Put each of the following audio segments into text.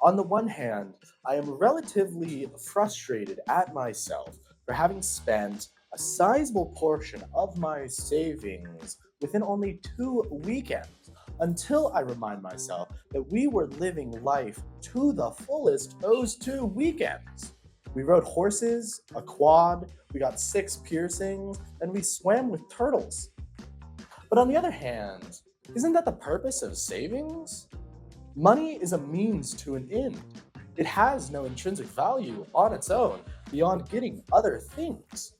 On the one hand, I am relatively frustrated at myself for having spent a sizable portion of my savings within only 2 weekends until I remind myself that we were living life to the fullest those 2 weekends. We rode horses, a quad, we got 6 piercings, and we swam with turtles. But on the other hand, isn't that the purpose of savings? Money is a means to an end. It has no intrinsic value on its own beyond getting other things.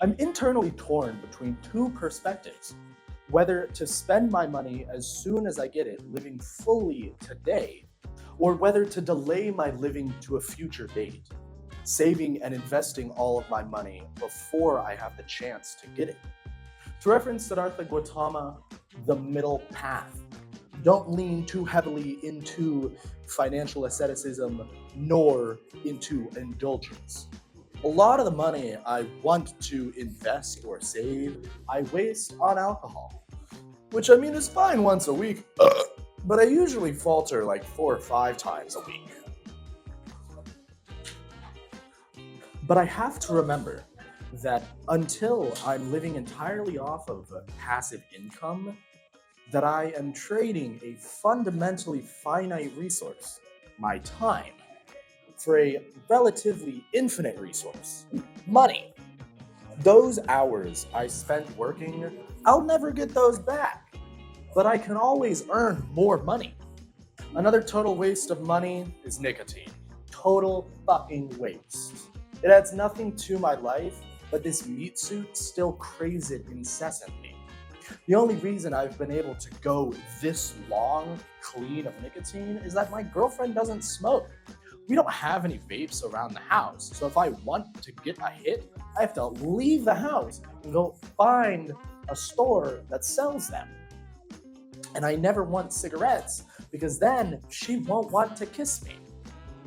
I'm internally torn between two perspectives: whether to spend my money as soon as I get it, living fully today, or whether to delay my living to a future date, saving and investing all of my money before I have the chance to get it. To reference Siddhartha Gautama, the middle path. Don't lean too heavily into financial asceticism nor into indulgence. A lot of the money I want to invest or save, I waste on alcohol, which I mean is fine once a week, but I usually falter like 4 or 5 times a week. But I have to remember that until I'm living entirely off of passive income, that I am trading a fundamentally finite resource, my time, for a relatively infinite resource, money. Those hours I spent working, I'll never get those back, but I can always earn more money. Another total waste of money is nicotine. Total fucking waste. It adds nothing to my life, but this meat suit still craves it incessantly. The only reason I've been able to go this long clean of nicotine is that my girlfriend doesn't smoke. We don't have any vapes around the house, so if I want to get a hit, I have to leave the house and go find a store that sells them. And I never want cigarettes because then she won't want to kiss me.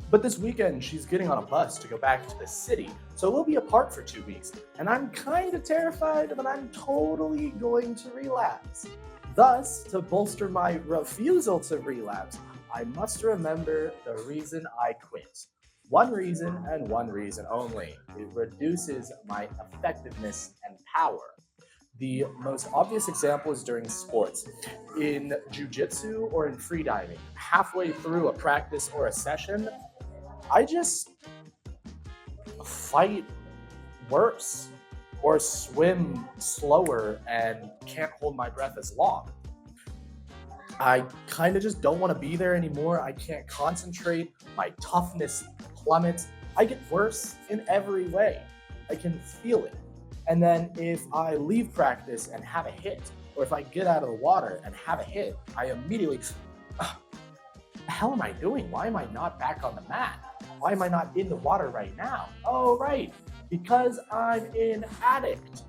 But this weekend, she's getting on a bus to go back to the city, so we'll be apart for 2 weeks, and I'm kind of terrified that I'm totally going to relapse. Thus, to bolster my refusal to relapse, I must remember the reason I quit. One reason and one reason only: it reduces my effectiveness and power. The most obvious example is during sports. In jujitsu or in freediving, halfway through a practice or a session, I just fight worse or swim slower and can't hold my breath as long. I kind of just don't want to be there anymore. I can't concentrate. My toughness plummets. I get worse in every way. I can feel it. And then if I leave practice and have a hit, or if I get out of the water and have a hit, I immediately, the hell am I doing? Why am I not back on the mat? Why am I not in the water right now? Oh, right, because I'm an addict.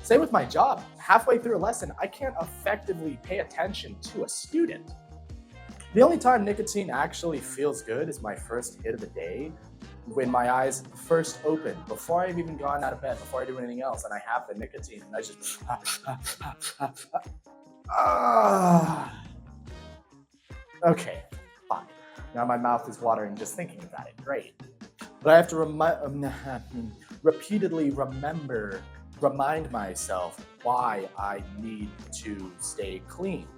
Same with my job. Halfway through a lesson, I can't effectively pay attention to a student. The only time nicotine actually feels good is my first hit of the day, when my eyes first open, before I've even gone out of bed, before I do anything else, and I have the nicotine, and I just, ah, okay, fine. Now my mouth is watering just thinking about it. Great. But I have to repeatedly remind myself why I need to stay clean.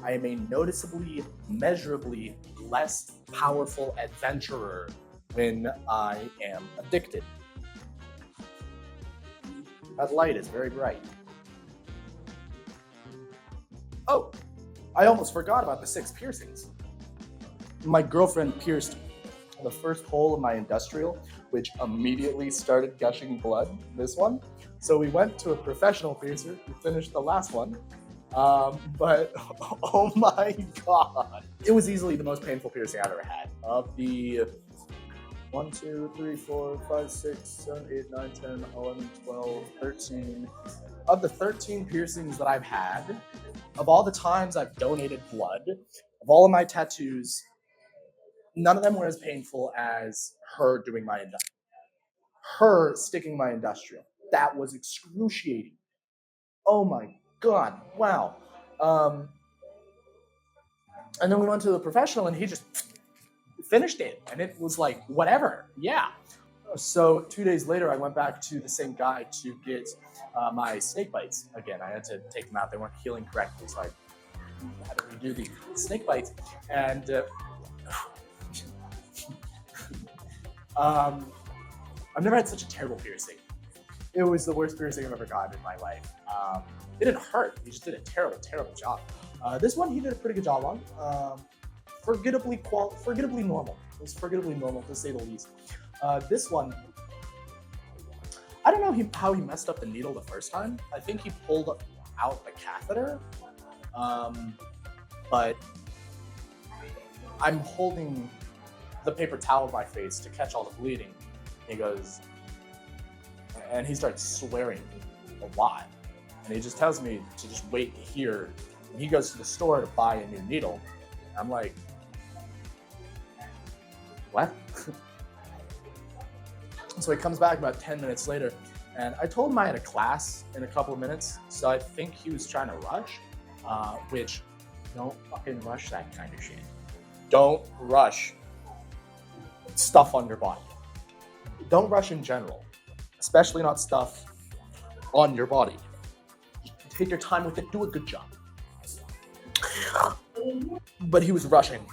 I am a noticeably, measurably less powerful adventurer when I am addicted. That light is very bright. Oh, I almost forgot about the 6 piercings. My girlfriend pierced the first hole of my industrial, which immediately started gushing blood, this one. So we went to a professional piercer who finished the last one. But oh my god. It was easily the most painful piercing I've ever had. Of the 1, 2, 3, 4, 5, 6, 7, 8, 9, 10, 11, 12, 13. Of the 13 piercings that I've had, of all the times I've donated blood, of all of my tattoos, none of them were as painful as her doing my industrial. Her sticking my industrial. That was excruciating. Oh my god! Wow. Um, and then we went to the professional, and he just finished it, and it was like whatever. Yeah. So 2 days later, I went back to the same guy to get my snake bites again. I had to take them out; they weren't healing correctly, so I had to redo the snake bites. And I've never had such a terrible piercing. It was the worst piercing I've ever gotten in my life. It didn't hurt; he just did a terrible, terrible job. This one he did a pretty good job on. Forgettably normal. It was forgettably normal to say the least. This one, I don't know how he messed up the needle the first time. I think he pulled out the catheter, but I'm holding the paper towel by my face to catch all the bleeding. He goes, and he starts swearing a lot, and he just tells me to just wait here. And he goes to the store to buy a new needle. I'm like, what? So he comes back about 10 minutes later, and I told him I had a class in a couple of minutes, so I think he was trying to rush, which, don't fucking rush that kind of shit. Don't rush stuff on your body. Don't rush in general, especially not stuff on your body. Take your time with it, do a good job. But he was rushing,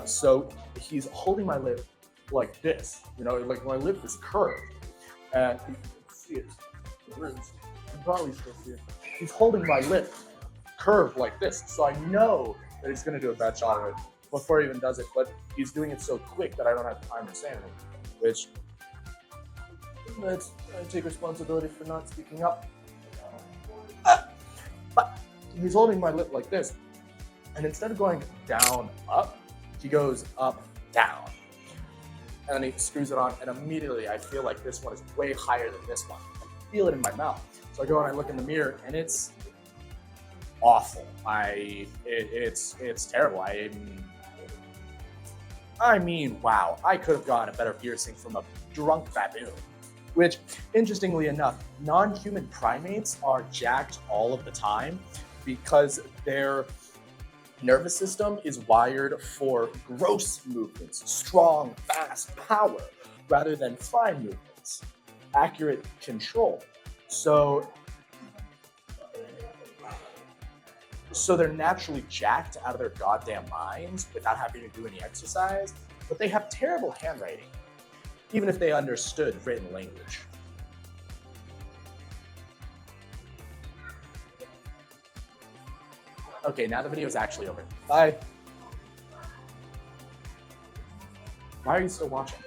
so he's holding my lip like this, like my lip is curved, and you can see it. You can probably still see it. He's holding my lip curved like this, so I know that he's gonna do a bad job of it before he even does it. But he's doing it so quick that I don't have time to say anything, which I take responsibility for not speaking up. But he's holding my lip like this, and instead of going down up, he goes up down. And then he screws it on, and immediately I feel like this one is way higher than this one. I feel it in my mouth. So I go and I look in the mirror, and it's awful. It's terrible. I mean, wow. I could have gotten a better piercing from a drunk baboon. Which, interestingly enough, non-human primates are jacked all of the time because their nervous system is wired for gross movements, strong, fast power, rather than fine movements, accurate control. So they're naturally jacked out of their goddamn minds without having to do any exercise, but they have terrible handwriting, even if they understood written language. Okay, now the video is actually over. Bye. Why are you still watching?